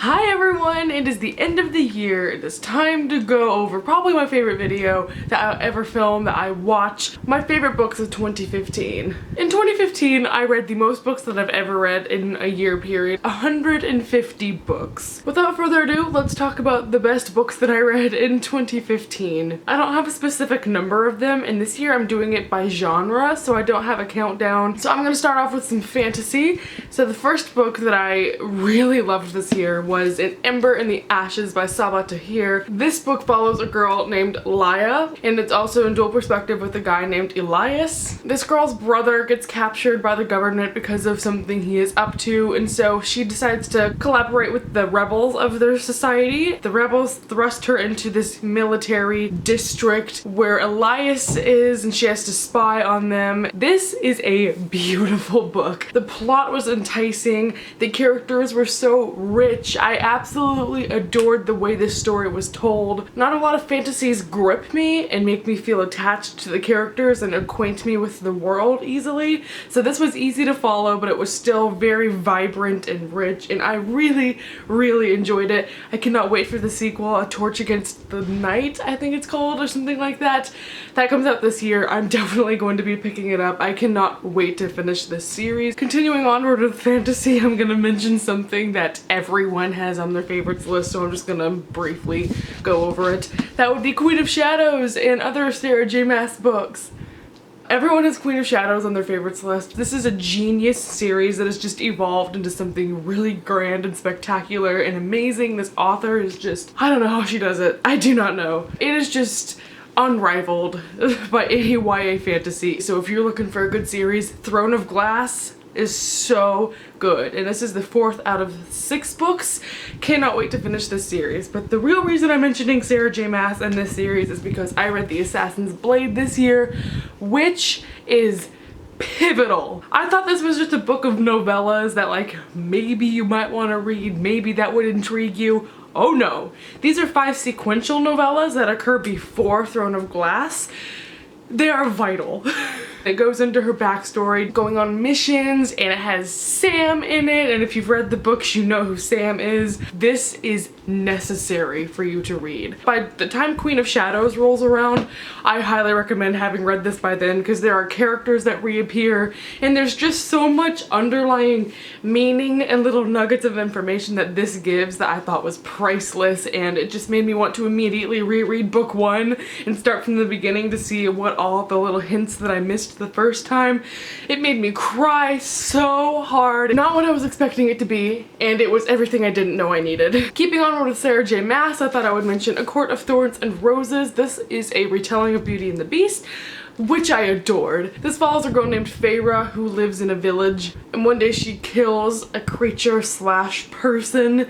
Hi everyone, it is the end of the year. It is time to go over probably my favorite video that I'll ever film, that I watch. My favorite books of 2015. In 2015, I read the most books that I've ever read in a year period. 150 books. Without further ado, let's talk about the best books that I read in 2015. I don't have a specific number of them, and this year I'm doing it by genre, so I don't have a countdown. So I'm gonna start off with some fantasy. So the first book that I really loved this year was In Ember in the Ashes by Sabaa Tahir. This book follows a girl named Laya, and it's also in dual perspective with a guy named Elias. This girl's brother gets captured by the government because of something he is up to, and so she decides to collaborate with the rebels of their society. The rebels thrust her into this military district where Elias is, and she has to spy on them. This is a beautiful book. The plot was enticing, the characters were so rich. I absolutely adored the way this story was told. Not a lot of fantasies grip me and make me feel attached to the characters and acquaint me with the world easily, so this was easy to follow, but it was still very vibrant and rich, and I really enjoyed it. I cannot wait for the sequel, A Torch Against the Night, I think it's called, or something like that. That comes out this year. I'm definitely going to be picking it up. I cannot wait to finish this series. Continuing onward with fantasy, I'm gonna mention something that everyone has on their favorites list, so I'm just gonna briefly go over it. That would be Queen of Shadows and other Sarah J. Maas books. Everyone has Queen of Shadows on their favorites list. This is a genius series that has just evolved into something really grand and spectacular and amazing. This author is just, I don't know how she does it. I do not know. It is just unrivaled by any YA fantasy. So if you're looking for a good series, Throne of Glass is so good, and this is the 4th out of 6 books. Cannot wait to finish this series. But the real reason I'm mentioning Sarah J. Maas in this series is because I read The Assassin's Blade this year, which is pivotal. I thought this was just a book of novellas that like maybe you might want to read, maybe that would intrigue you. Oh no, these are 5 sequential novellas that occur before Throne of Glass. They are vital. It goes into her backstory, going on missions, and it has Sam in it, and if you've read the books, you know who Sam is. This is necessary for you to read. By the time Queen of Shadows rolls around, I highly recommend having read this by then, because there are characters that reappear, and there's just so much underlying meaning and little nuggets of information that this gives that I thought was priceless, and it just made me want to immediately reread book 1 and start from the beginning to see what all the little hints that I missed the first time. It made me cry so hard. Not what I was expecting it to be, and it was everything I didn't know I needed. Keeping on with Sarah J. Maas, I thought I would mention A Court of Thorns and Roses. This is a retelling of Beauty and the Beast, which I adored. This follows a girl named Feyre who lives in a village, and one day she kills a creature slash person,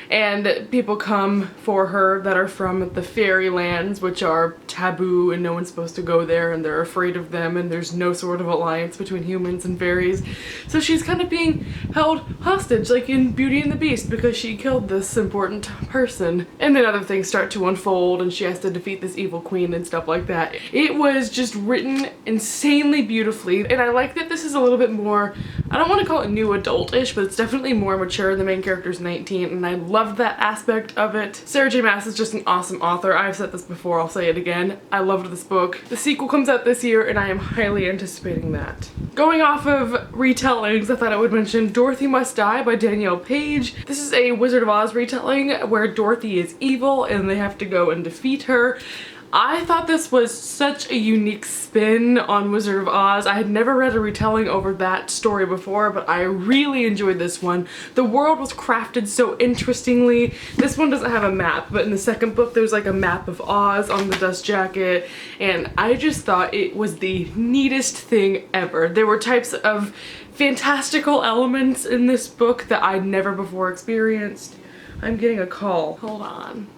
and people come for her that are from the fairy lands, which are taboo and no one's supposed to go there, and they're afraid of them, and there's no sort of alliance between humans and fairies. So she's kind of being held hostage like in Beauty and the Beast because she killed this important person. And then other things start to unfold, and she has to defeat this evil queen and stuff like that. It was just written insanely beautifully, and I like that this is a little bit more, I don't want to call it new adult-ish, but it's definitely more mature. The main character's 19, and I loved that aspect of it. Sarah J. Maas is just an awesome author. I've said this before, I'll say it again. I loved this book. The sequel comes out this year, and I am highly anticipating that. Going off of retellings, I thought I would mention Dorothy Must Die by Danielle Page. This is a Wizard of Oz retelling where Dorothy is evil and they have to go and defeat her. I thought this was such a unique spin on Wizard of Oz. I had never read a retelling over that story before, but I really enjoyed this one. The world was crafted so interestingly. This one doesn't have a map, but in the second book there's like a map of Oz on the dust jacket, and I just thought it was the neatest thing ever. There were types of fantastical elements in this book that I'd never before experienced. I'm getting a call. Hold on.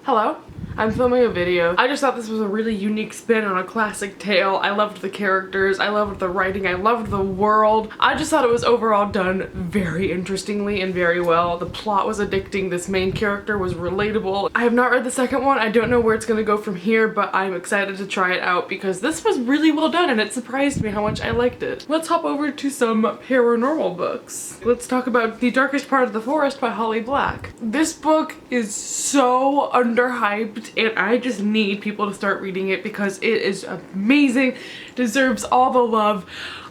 Hello? I'm filming a video. I just thought this was a really unique spin on a classic tale. I loved the characters, I loved the writing, I loved the world. I just thought it was overall done very interestingly and very well. The plot was addicting, this main character was relatable. I have not read the second one. I don't know where it's gonna go from here, but I'm excited to try it out because this was really well done and it surprised me how much I liked it. Let's hop over to some paranormal books. Let's talk about The Darkest Part of the Forest by Holly Black. This book is so underhyped and I just need people to start reading it because it is amazing, deserves all the love.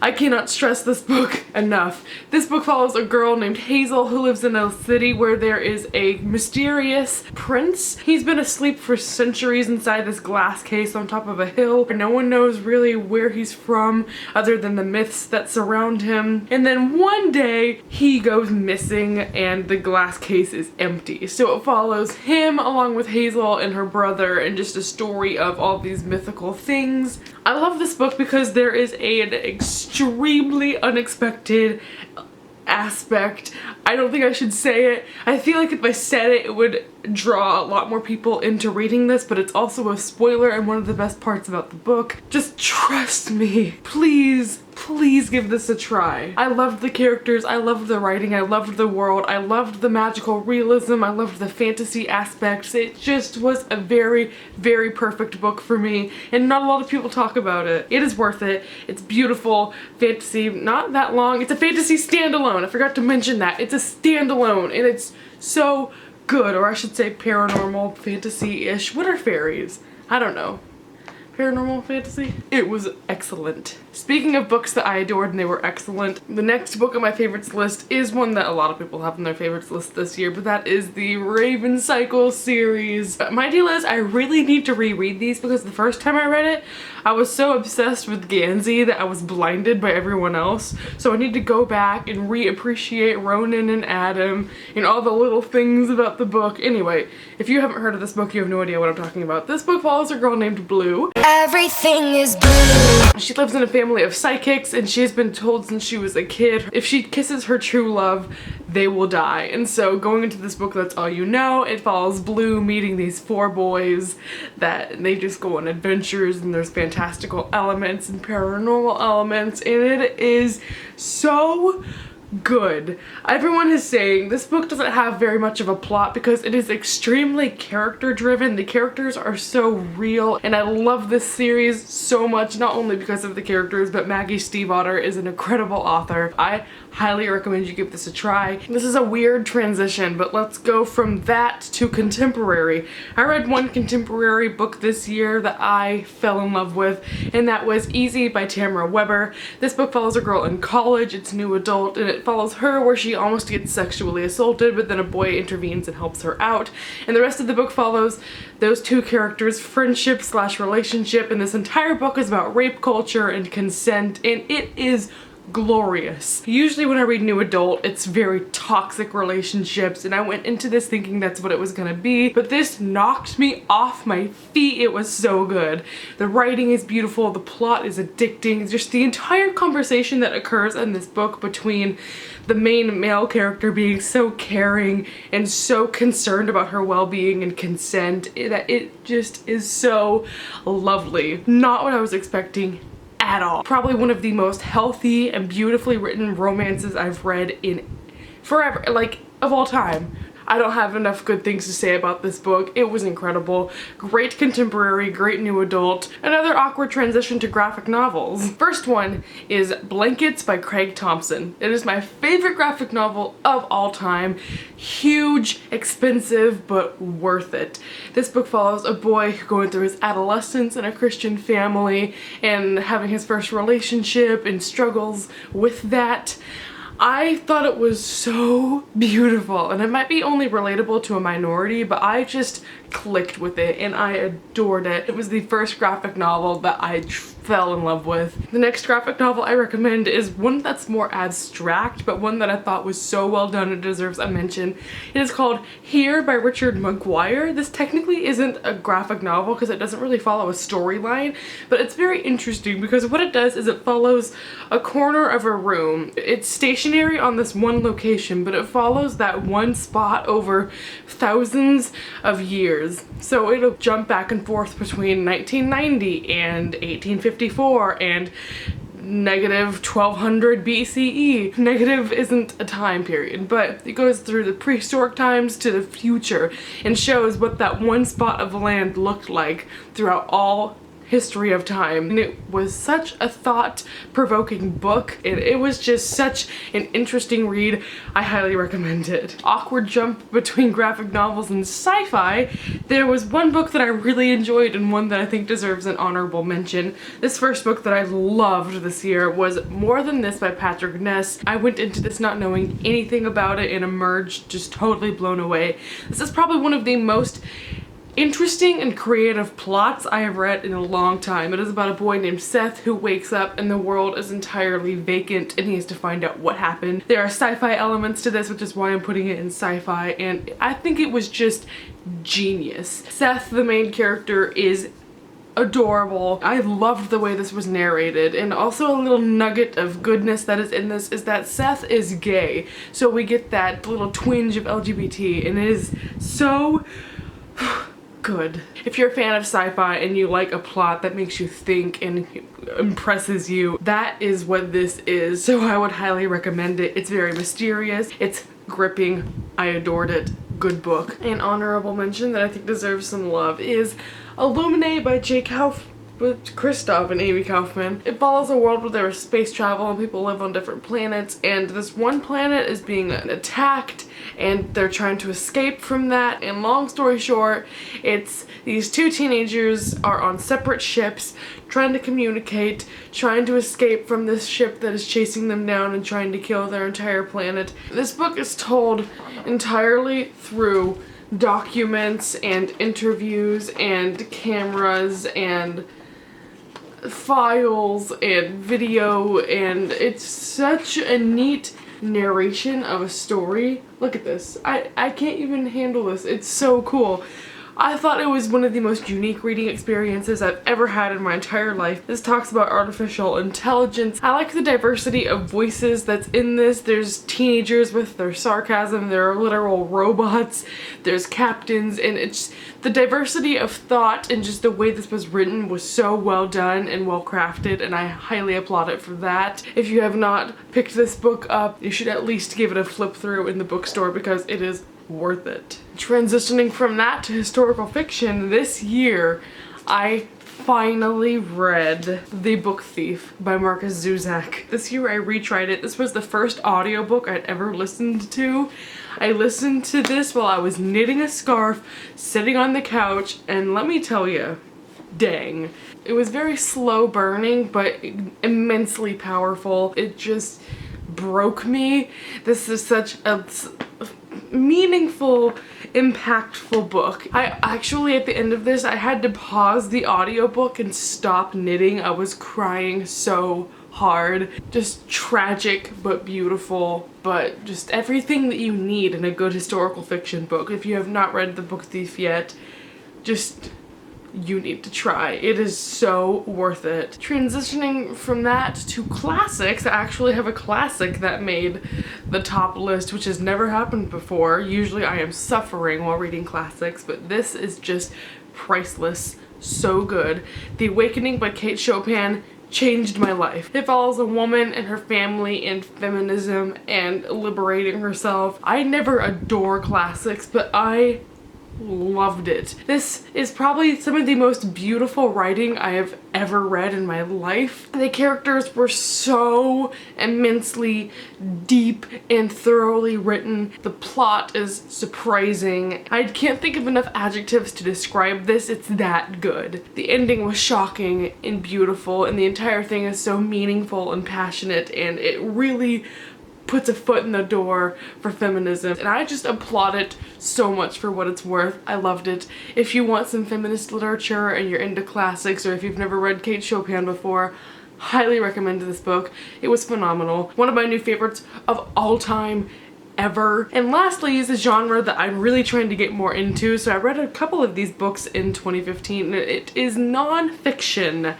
I cannot stress this book enough. This book follows a girl named Hazel who lives in a city where there is a mysterious prince. He's been asleep for centuries inside this glass case on top of a hill. No one knows really where he's from other than the myths that surround him. And then one day he goes missing and the glass case is empty. So it follows him along with Hazel and her brother and just a story of all these mythical things. I love this book because there is an extremely unexpected aspect. I don't think I should say it. I feel like if I said it, it would draw a lot more people into reading this, but it's also a spoiler and one of the best parts about the book. Just trust me. Please, please give this a try. I loved the characters, I loved the writing, I loved the world, I loved the magical realism, I loved the fantasy aspects. It just was a very, very perfect book for me, and not a lot of people talk about it. It is worth it. It's beautiful, fantasy, not that long. It's a fantasy standalone. I forgot to mention that. It's a standalone, and it's so good, or I should say paranormal, fantasy-ish. What are fairies? I don't know. Paranormal fantasy? It was excellent. Speaking of books that I adored and they were excellent, the next book on my favorites list is one that a lot of people have on their favorites list this year, but that is the Raven Cycle series. My deal is I really need to reread these because the first time I read it, I was so obsessed with Gansey that I was blinded by everyone else. So I need to go back and reappreciate Ronan and Adam and all the little things about the book. Anyway, if you haven't heard of this book, you have no idea what I'm talking about. This book follows a girl named Blue. Everything is blue. She lives in a family of psychics and she's been told since she was a kid if she kisses her true love, they will die. And so going into this book, that's all you know. It follows Blue meeting these 4 boys that they just go on adventures and there's fantastical elements and paranormal elements and it is so good. Everyone is saying this book doesn't have very much of a plot because it is extremely character driven. The characters are so real and I love this series so much, not only because of the characters, but Maggie Stiefvater is an incredible author. I highly recommend you give this a try. This is a weird transition, but let's go from that to contemporary. I read one contemporary book this year that I fell in love with, and that was Easy by Tamara Weber. This book follows a girl in college, it's new adult, and it follows her where she almost gets sexually assaulted, but then a boy intervenes and helps her out. And the rest of the book follows those 2 characters' friendship / relationship, and this entire book is about rape culture and consent, and it is glorious. Usually when I read new adult, it's very toxic relationships, and I went into this thinking that's what it was gonna be, but this knocked me off my feet. It was so good. The writing is beautiful, the plot is addicting, just the entire conversation that occurs in this book between the main male character being so caring and so concerned about her well-being and consent, that it just is so lovely. Not what I was expecting at all. Probably one of the most healthy and beautifully written romances I've read in forever, like of all time. I don't have enough good things to say about this book. It was incredible. Great contemporary, great new adult. Another awkward transition to graphic novels. First one is Blankets by Craig Thompson. It is my favorite graphic novel of all time. Huge, expensive, but worth it. This book follows a boy going through his adolescence in a Christian family and having his first relationship and struggles with that. I thought it was so beautiful, and it might be only relatable to a minority, but I just clicked with it and I adored it. It was the first graphic novel that I fell in love with. The next graphic novel I recommend is one that's more abstract, but one that I thought was so well done it deserves a mention. It is called Here by Richard Maguire. This technically isn't a graphic novel because it doesn't really follow a storyline, but it's very interesting because what it does is it follows a corner of a room. It's stationary on this one location, but it follows that one spot over thousands of years. So it'll jump back and forth between 1990 and 1854 and negative 1200 BCE. Negative isn't a time period, but it goes through the prehistoric times to the future and shows what that one spot of land looked like throughout all history of time. And it was such a thought-provoking book, and it was just such an interesting read. I highly recommend it. Awkward jump between graphic novels and sci-fi. There was one book that I really enjoyed and one that I think deserves an honorable mention. This first book that I loved this year was More Than This by Patrick Ness. I went into this not knowing anything about it and emerged just totally blown away. This is probably one of the most interesting and creative plots I have read in a long time. It is about a boy named Seth who wakes up and the world is entirely vacant and he has to find out what happened. There are sci-fi elements to this, which is why I'm putting it in sci-fi, and I think it was just genius. Seth, the main character, is adorable. I loved the way this was narrated, and also a little nugget of goodness that is in this is that Seth is gay, so we get that little twinge of LGBT, and it is so good. If you're a fan of sci-fi and you like a plot that makes you think and impresses you, that is what this is, so I would highly recommend it. It's very mysterious, it's gripping, I adored it. Good book. An honorable mention that I think deserves some love is Illuminate by with Kristoff and Amy Kaufman. It follows a world where there is space travel and people live on different planets, and this one planet is being attacked and they're trying to escape from that. And long story short, it's these two teenagers are on separate ships trying to communicate, trying to escape from this ship that is chasing them down and trying to kill their entire planet. This book is told entirely through documents and interviews and cameras and files and video, and it's such a neat narration of a story. Look at this. I can't even handle this. It's so cool. I thought it was one of the most unique reading experiences I've ever had in my entire life. This talks about artificial intelligence. I like the diversity of voices that's in this. There's teenagers with their sarcasm, there are literal robots, there's captains, and it's the diversity of thought and just the way this was written was so well done and well crafted, and I highly applaud it for that. If you have not picked this book up, you should at least give it a flip through in the bookstore because it is worth it. Transitioning from that to historical fiction, this year I finally read The Book Thief by Marcus Zuzak. This year I retried it. This was the first audiobook I'd ever listened to. I listened to this while I was knitting a scarf, sitting on the couch, and let me tell you, dang. It was very slow burning, but immensely powerful. It just broke me. This is such a meaningful, impactful book. I actually, at the end of this, I had to pause the audiobook and stop knitting. I was crying so hard. Just tragic but beautiful, but just everything that you need in a good historical fiction book. If you have not read The Book Thief yet, you need to try. It is so worth it. Transitioning from that to classics, I actually have a classic that made the top list, which has never happened before. Usually I am suffering while reading classics, but this is just priceless. So good. The Awakening by Kate Chopin changed my life. It follows a woman and her family and feminism and liberating herself. I never adore classics, but I loved it. This is probably some of the most beautiful writing I have ever read in my life. The characters were so immensely deep and thoroughly written. The plot is surprising. I can't think of enough adjectives to describe this. It's that good. The ending was shocking and beautiful, and the entire thing is so meaningful and passionate, and it really puts a foot in the door for feminism, and I just applaud it so much for what it's worth. I loved it. If you want some feminist literature and you're into classics, or if you've never read Kate Chopin before, highly recommend this book. It was phenomenal. One of my new favorites of all time ever. And lastly is a genre that I'm really trying to get more into, so I read a couple of these books in 2015. It is nonfiction.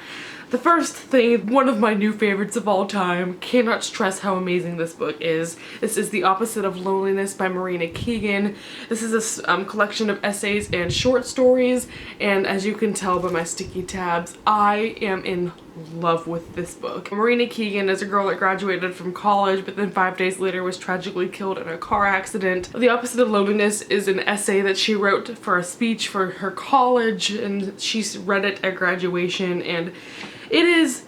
The first thing, one of my new favorites of all time, cannot stress how amazing this book is. This is The Opposite of Loneliness by Marina Keegan. This is a collection of essays and short stories, and as you can tell by my sticky tabs, I am in love with this book. Marina Keegan is a girl that graduated from college but then 5 days later was tragically killed in a car accident. The Opposite of Loneliness is an essay that she wrote for a speech for her college, and she read it at graduation, and it is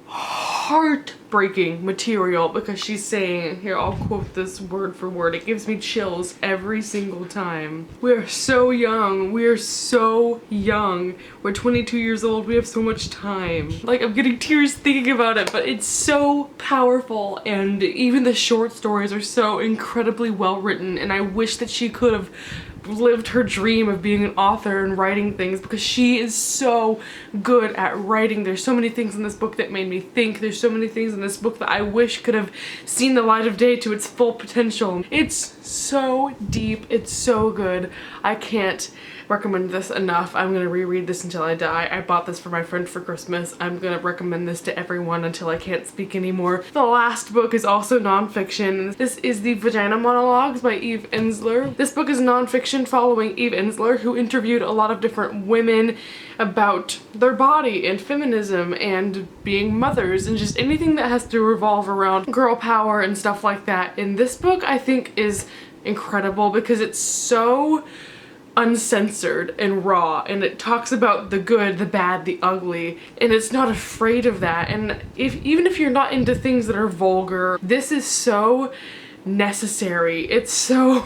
heartbreaking material because she's saying, here, I'll quote this word for word, it gives me chills every single time. We are so young. We are so young. We're 22 years old. We have so much time. Like, I'm getting tears thinking about it, but it's so powerful, and even the short stories are so incredibly well written, and I wish that she could have lived her dream of being an author and writing things, because she is so good at writing. There's so many things in this book that made me think. There's so many things in this book that I wish could have seen the light of day to its full potential. It's so deep. It's so good. I can't recommend this enough. I'm gonna reread this until I die. I bought this for my friend for Christmas. I'm gonna recommend this to everyone until I can't speak anymore. The last book is also nonfiction. This is the Vagina Monologues by Eve Ensler. This book is nonfiction following Eve Ensler, who interviewed a lot of different women about their body and feminism and being mothers and just anything that has to revolve around girl power and stuff like that. And this book, I think, is incredible because it's so uncensored and raw, and it talks about the good, the bad, the ugly, and it's not afraid of that. And even if you're not into things that are vulgar, this is so necessary. It's so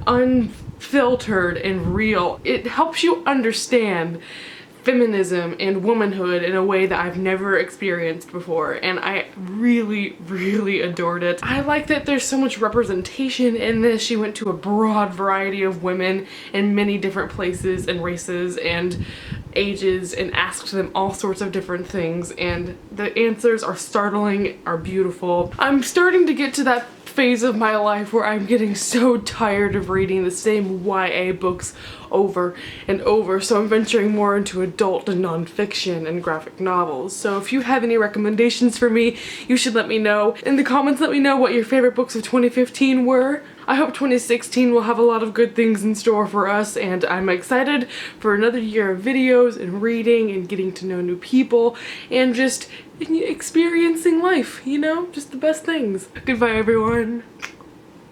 unfiltered and real. It helps you understand feminism and womanhood in a way that I've never experienced before, and I really, really adored it. I like that there's so much representation in this. She went to a broad variety of women in many different places and races and ages and asked them all sorts of different things, and the answers are startling, are beautiful. I'm starting to get to that phase of my life where I'm getting so tired of reading the same YA books over and over, so I'm venturing more into adult and nonfiction and graphic novels. So if you have any recommendations for me, you should let me know. In the comments, let me know what your favorite books of 2015 were. I hope 2016 will have a lot of good things in store for us, and I'm excited for another year of videos and reading and getting to know new people and just experiencing life, you know? Just the best things. Goodbye, everyone.